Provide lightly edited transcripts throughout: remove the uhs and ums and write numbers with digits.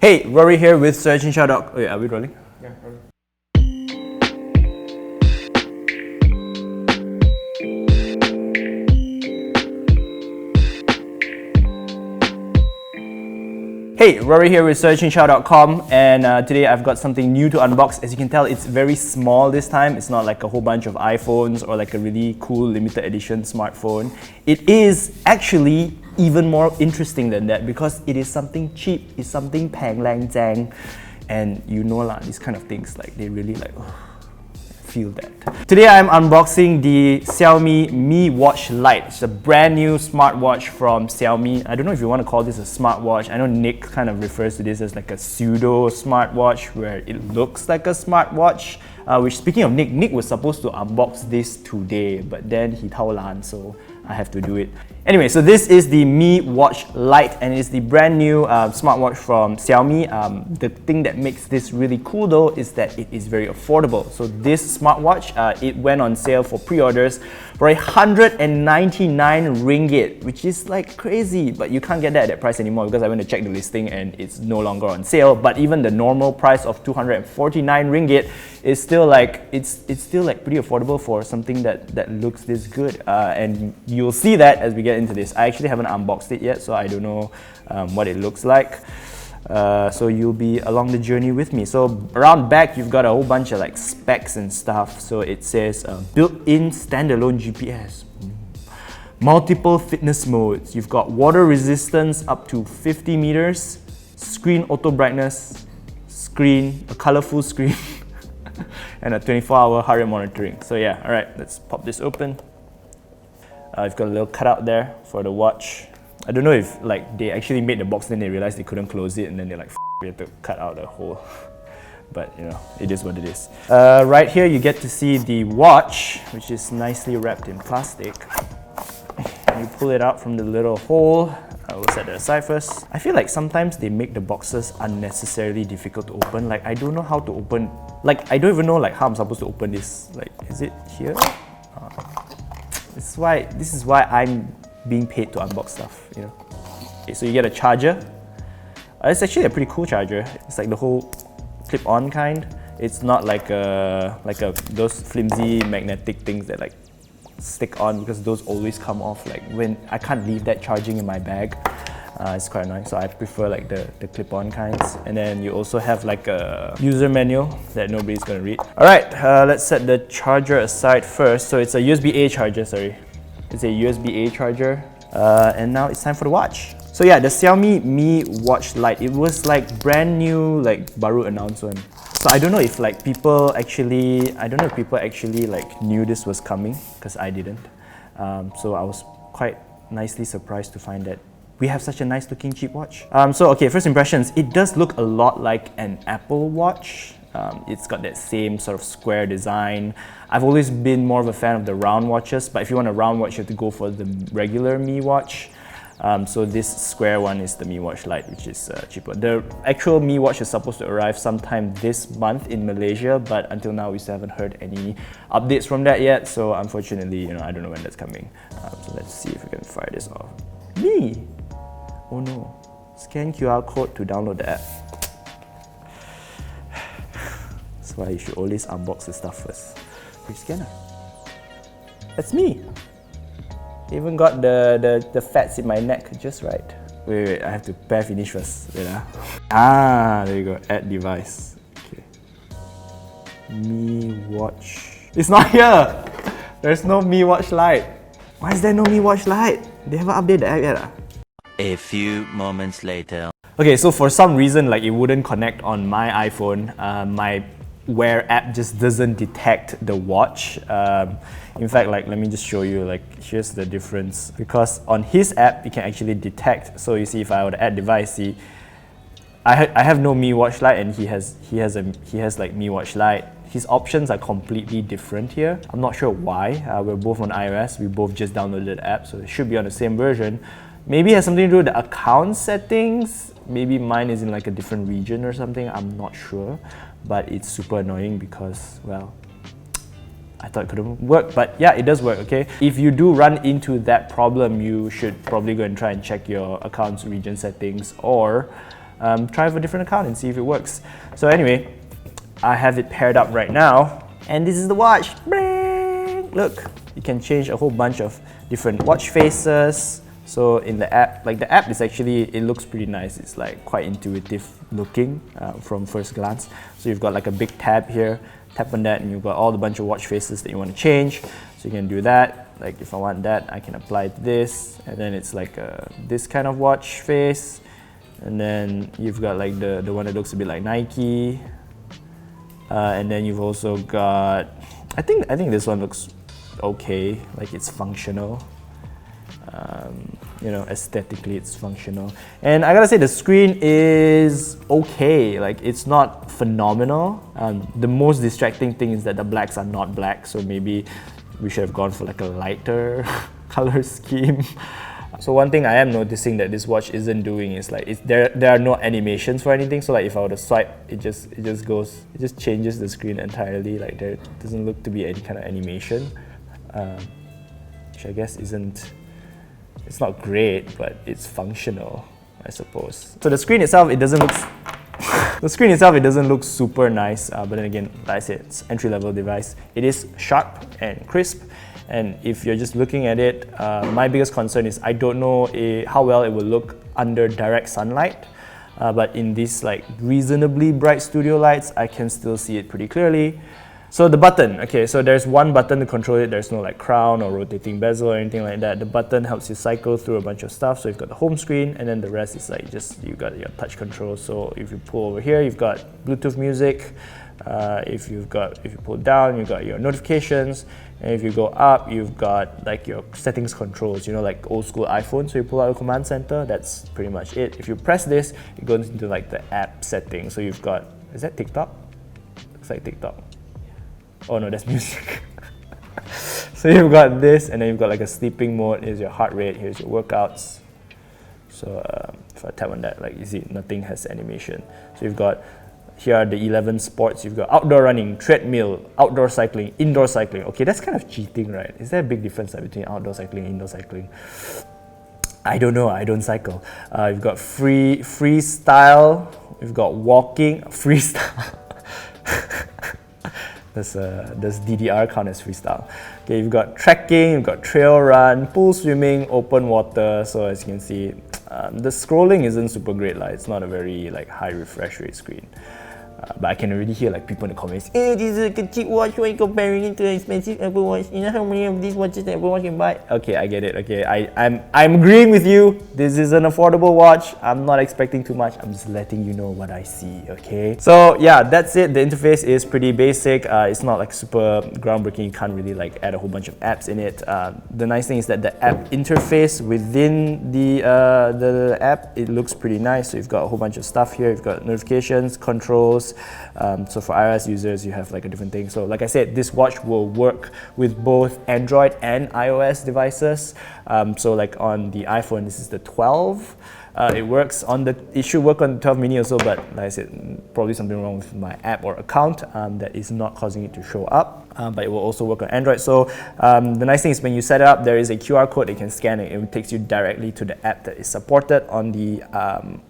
Hey, Rory here with Search and Shout Out. Wait, are we rolling? Yeah, rolling. Hey, Rory here with searchandshout.com, and today I've got something new to unbox. As you can tell, it's very small this time. It's not like a whole bunch of iPhones or like a really cool limited edition smartphone. It is actually even more interesting than that because it is something cheap. It's something pang lang zang, and you know lah, these kind of things like they really like feel that. Today I'm unboxing the Xiaomi Mi Watch Lite. It's a brand new smartwatch from Xiaomi. I don't know if you want to call this a smartwatch. I know Nick kind of refers to this as like a pseudo smartwatch where it looks like a smartwatch. Which, speaking of Nick was supposed to unbox this today, but then he tao lan, so I have to do it. Anyway, so this is the Mi Watch Lite and it's the brand new smartwatch from Xiaomi. The thing that makes this really cool though is that it is very affordable. So this smartwatch, it went on sale for pre-orders for 199 ringgit, which is like crazy, but you can't get that at that price anymore because I went to check the listing and it's no longer on sale. But even the normal price of 249 ringgit is still like, it's still like pretty affordable for something that looks this good. And you'll see that as we get into this. I actually haven't unboxed it yet, so I don't know what it looks like. So you'll be along the journey with me. So around back, you've got a whole bunch of like specs and stuff. So it says built-in standalone GPS, multiple fitness modes. You've got water resistance up to 50 meters, screen auto brightness, a colorful screen, and a 24-hour heart rate monitoring. So yeah, all right, let's pop this open. I've got a little cutout there for the watch. I don't know if like they actually made the box, then they realized they couldn't close it, and then they're like, we have to cut out the hole. But you know, it is what it is. Right here, you get to see the watch, which is nicely wrapped in plastic. You pull it out from the little hole. I will set it aside first. I feel like sometimes they make the boxes unnecessarily difficult to open. Like I don't know how to open. Like I don't even know like how I'm supposed to open this. Like, is it here? This is why I'm being paid to unbox stuff, you know. Okay, so you get a charger. It's actually a pretty cool charger. It's like the whole clip-on kind. It's not like those flimsy magnetic things that like stick on, because those always come off. Like when I can't leave that charging in my bag. It's quite annoying, so I prefer like the clip-on kinds. And then you also have like a user manual that nobody's gonna read. Alright, let's set the charger aside first. So it's a USB-A charger, sorry. It's a USB-A charger. And now it's time for the watch. So yeah, the Xiaomi Mi Watch Lite, it was like brand new, like baru announcement. So I don't know if like people actually like knew this was coming, because I didn't. So I was quite nicely surprised to find that we have such a nice looking cheap watch. So okay, first impressions, it does look a lot like an Apple Watch. It's got that same sort of square design. I've always been more of a fan of the round watches, but if you want a round watch, you have to go for the regular Mi Watch. So this square one is the Mi Watch Lite, which is cheaper. The actual Mi Watch is supposed to arrive sometime this month in Malaysia, but until now we still haven't heard any updates from that yet. So unfortunately, you know, I don't know when that's coming. So let's see if we can fire this off. Me! Oh no. Scan QR code to download the app. That's why you should always unbox the stuff first. Which scanner? That's me! Even got the fats in my neck just right. Wait, I have to pair finish first. Wait there you go, add device. Okay. Mi Watch. It's not here! There's no Mi Watch Lite. Why is there no Mi Watch Lite? They haven't updated the app yet. A few moments later. Okay, so for some reason, like it wouldn't connect on my iPhone. My Wear app just doesn't detect the watch. In fact, like let me just show you. Like here's the difference, because on his app it can actually detect. So you see, if I were to add device, see, I have no Mi Watch Lite, and he has like Mi Watch Lite. His options are completely different here. I'm not sure why. We're both on iOS. We both just downloaded the app, so it should be on the same version. Maybe it has something to do with the account settings. Maybe mine is in like a different region or something. I'm not sure, but it's super annoying because, well, I thought it couldn't work, but yeah, it does work, okay? If you do run into that problem, you should probably go and try and check your account's region settings, or try with a different account and see if it works. So anyway, I have it paired up right now, and this is the watch. Look, you can change a whole bunch of different watch faces. So in the app, like the app is actually, it looks pretty nice. It's like quite intuitive looking from first glance. So you've got like a big tab here, tap on that and you've got all the bunch of watch faces that you want to change. So you can do that. Like if I want that, I can apply this, and then it's like this kind of watch face. And then you've got like the one that looks a bit like Nike. And then you've also got, I think this one looks okay, like it's functional. You know, aesthetically it's functional. And I gotta say the screen is okay, like it's not phenomenal. The most distracting thing is that the blacks are not black, so maybe we should have gone for like a lighter color scheme. So one thing I am noticing that this watch isn't doing is like there are no animations for anything. So like if I were to swipe, it just changes the screen entirely. Like there doesn't look to be any kind of animation, which I guess it's not great, but it's functional, I suppose. So the screen itself, it doesn't look super nice, but then again, like I said, it's entry-level device. It is sharp and crisp, and if you're just looking at it, my biggest concern is I don't know how well it will look under direct sunlight, but in these like reasonably bright studio lights, I can still see it pretty clearly. So the button, okay, so there's one button to control it. There's no like crown or rotating bezel or anything like that. The button helps you cycle through a bunch of stuff. So you've got the home screen, and then the rest is like just, you got your touch control. So if you pull over here, you've got Bluetooth music. If you pull down, you've got your notifications. And if you go up, you've got like your settings controls, you know, like old school iPhone. So you pull out a command center, that's pretty much it. If you press this, it goes into like the app settings. So you've got, is that TikTok? Looks like TikTok. Oh no, that's music. So you've got this, and then you've got like a sleeping mode. Here's your heart rate, here's your workouts. So if I tap on that, like you see, nothing has animation. So you've got, here are the 11 sports. You've got outdoor running, treadmill, outdoor cycling, indoor cycling. Okay, that's kind of cheating, right? Is there a big difference between outdoor cycling and indoor cycling? I don't know, I don't cycle. You've got freestyle, you've got walking, freestyle. Does DDR count as freestyle? Okay, you've got trekking, you've got trail run, pool swimming, open water. So as you can see, the scrolling isn't super great. It's not a very like high refresh rate screen. But I can already hear like people in the comments, this is like a cheap watch, why are you comparing it to an expensive Apple Watch? You know how many of these watches that Apple Watch can buy? Okay, I get it. Okay, I'm agreeing with you. This is an affordable watch. I'm not expecting too much. I'm just letting you know what I see, okay? So yeah, that's it. The interface is pretty basic. It's not like super groundbreaking. You can't really like add a whole bunch of apps in it. The nice thing is that the app interface within the app, it looks pretty nice. So you've got a whole bunch of stuff here. You've got notifications, controls. So for iOS users, you have like a different thing. So like I said, this watch will work with both Android and iOS devices. So like on the iPhone, this is the 12. It should work on the 12 mini also, but like I said, probably something wrong with my app or account that is not causing it to show up. But it will also work on Android. So the nice thing is when you set it up, there is a QR code that you can scan it. It takes you directly to the app that is supported. On the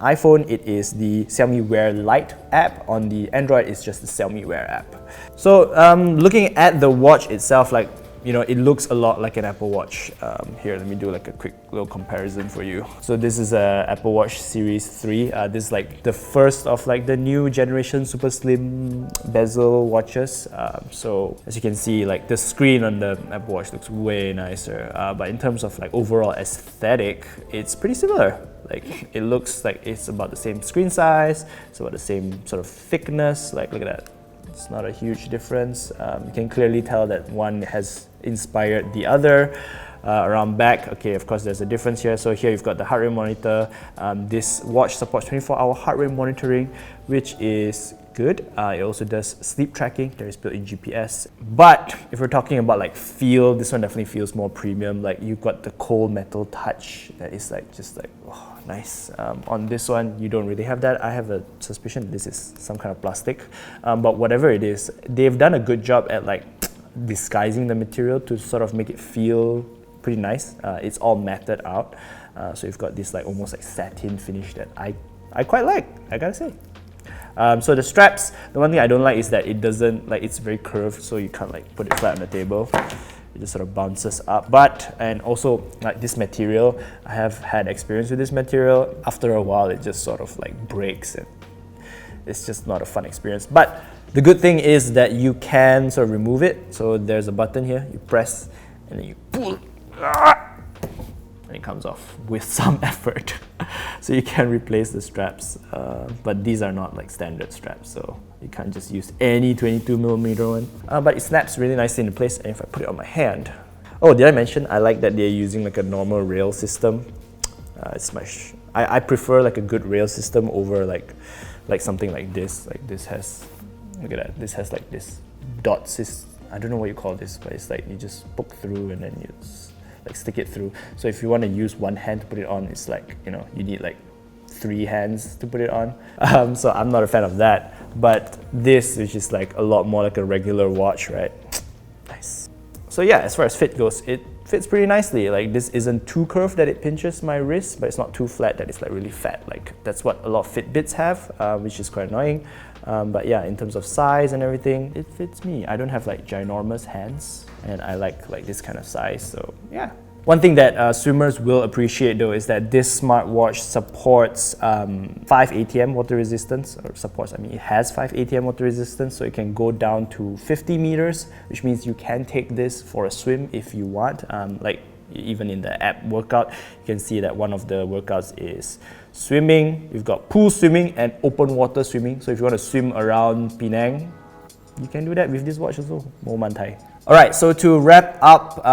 iPhone, it is the Xiaomi Wear Lite app. On the Android, it's just the Xiaomi Wear app. So looking at the watch itself, like, you know, it looks a lot like an Apple Watch. Here, let me do like a quick little comparison for you. So this is a Apple Watch Series 3. This is like the first of like the new generation super slim bezel watches. So as you can see, like the screen on the Apple Watch looks way nicer. But in terms of like overall aesthetic, it's pretty similar. Like it looks like it's about the same screen size, it's about the same sort of thickness. Like look at that. It's not a huge difference. You can clearly tell that one has inspired the other. Around back, okay, of course there's a difference here. So here you've got the heart rate monitor. This watch supports 24-hour heart rate monitoring, which is good. It also does sleep tracking. There is built-in GPS. But if we're talking about like feel, this one definitely feels more premium. Like you've got the cold metal touch that is like just like, oh, nice. On this one, you don't really have that. I have a suspicion this is some kind of plastic. But whatever it is, they've done a good job at like disguising the material to sort of make it feel pretty nice. It's all matted out. So you've got this like almost like satin finish that I quite like, I gotta say. So the straps, the one thing I don't like is that it doesn't, like, it's very curved, so you can't like put it flat on the table. It just sort of bounces up. And also like this material, I have had experience with this material. After a while, it just sort of like breaks and it's just not a fun experience. But the good thing is that you can sort of remove it. So there's a button here, you press and then you pull. And it comes off with some effort. So you can replace the straps, but these are not like standard straps, so you can't just use any 22mm one. But it snaps really nicely into place, and if I put it on my hand, oh, did I mention I like that they're using like a normal rail system? I prefer like a good rail system over like something like this. Like this has, look at that, this has like this dot system. I don't know what you call this, but it's like you just poke through and then you like stick it through. So if you want to use one hand to put it on, it's like, you know, you need like 3 hands to put it on. So I'm not a fan of that. But this, which is like a lot more like a regular watch, right? Nice. So yeah, as far as fit goes, it fits pretty nicely. Like this isn't too curved that it pinches my wrist, but it's not too flat that it's like really fat. Like that's what a lot of Fitbits have, which is quite annoying. But yeah, in terms of size and everything, it fits me. I don't have like ginormous hands, and I like this kind of size, so yeah. One thing that swimmers will appreciate though is that this smartwatch supports 5 ATM water resistance, or supports, I mean it has 5 ATM water resistance, so it can go down to 50 meters, which means you can take this for a swim if you want. Like even in the app workout, you can see that one of the workouts is swimming. We've got pool swimming and open water swimming. So if you want to swim around Penang, you can do that with this watch also. Mo mantai. Alright, so to wrap up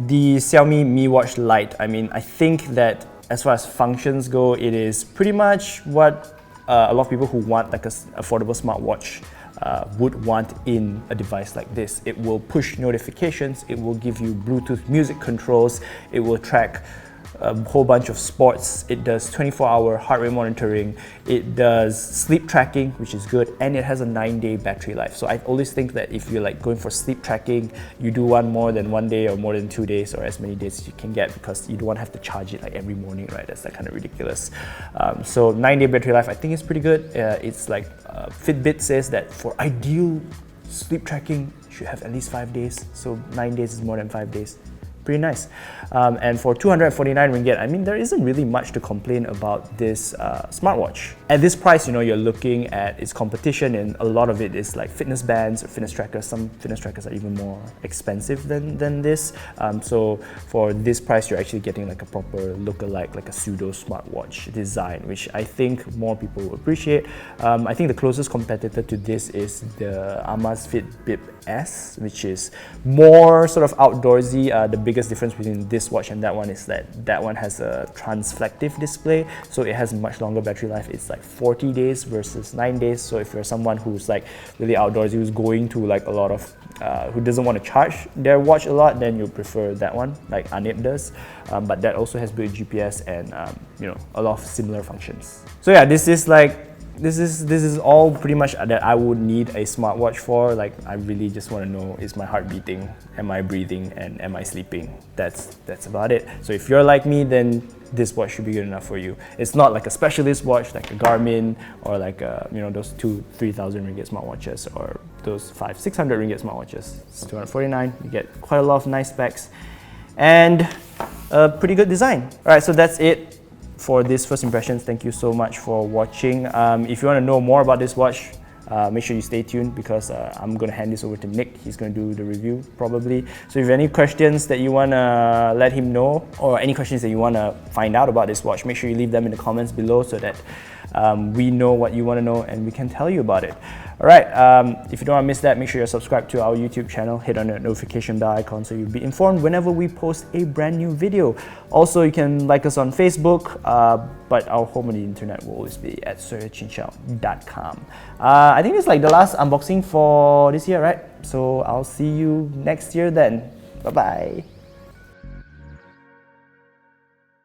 the Xiaomi Mi Watch Lite, I mean, I think that as far as functions go, it is pretty much what a lot of people who want like an affordable smartwatch would want in a device like this. It will push notifications, it will give you Bluetooth music controls, it will track a whole bunch of sports, it does 24-hour heart rate monitoring, it does sleep tracking, which is good, and it has a 9-day battery life. So I always think that if you're like going for sleep tracking, you do one more than 1 day or more than 2 days, or as many days as you can get, because you don't want to have to charge it like every morning, right? That's like kind of ridiculous. So 9-day battery life I think is pretty good. It's like Fitbit says that for ideal sleep tracking, you should have at least 5 days. So 9 days is more than 5 days. Pretty nice. And for 249 ringgit, I mean, there isn't really much to complain about this smartwatch. At this price, you know, you're looking at its competition, and a lot of it is like fitness bands or fitness trackers. Some fitness trackers are even more expensive than this. So for this price, you're actually getting like a proper lookalike, like a pseudo smartwatch design, which I think more people will appreciate. I think the closest competitor to this is the Amaz Fitbit S, which is more sort of outdoorsy. The biggest difference between this watch and that one is that that one has a transflective display, so it has much longer battery life. It's like 40 days versus 9 days. So if you're someone who's like really outdoorsy, who's going to like a lot of who doesn't want to charge their watch a lot, then you'll prefer that one, like Anip does. But that also has built GPS and you know, a lot of similar functions. So yeah, this is all pretty much that I would need a smartwatch for. Like, I really just want to know, is my heart beating, am I breathing, and am I sleeping? That's about it. So if you're like me, then this watch should be good enough for you. It's not like a specialist watch like a Garmin or like you know, those 2,000-3,000 ringgit smartwatches, or those 500-600 ringgit smartwatches. It's 249. You get quite a lot of nice specs and a pretty good design. All right, so that's it for this first impressions. Thank you so much for watching. If you want to know more about this watch, make sure you stay tuned, because I'm going to hand this over to Nick. He's going to do the review probably. So if you have any questions that you want to let him know, or any questions that you want to find out about this watch, make sure you leave them in the comments below, so that we know what you want to know and we can tell you about it. Alright, if you don't want to miss that, make sure you're subscribed to our YouTube channel. Hit on the notification bell icon so you'll be informed whenever we post a brand new video. Also, you can like us on Facebook, but our home on the internet will always be at searchinchow.com. I think it's like the last unboxing for this year, right? So I'll see you next year then. Bye bye.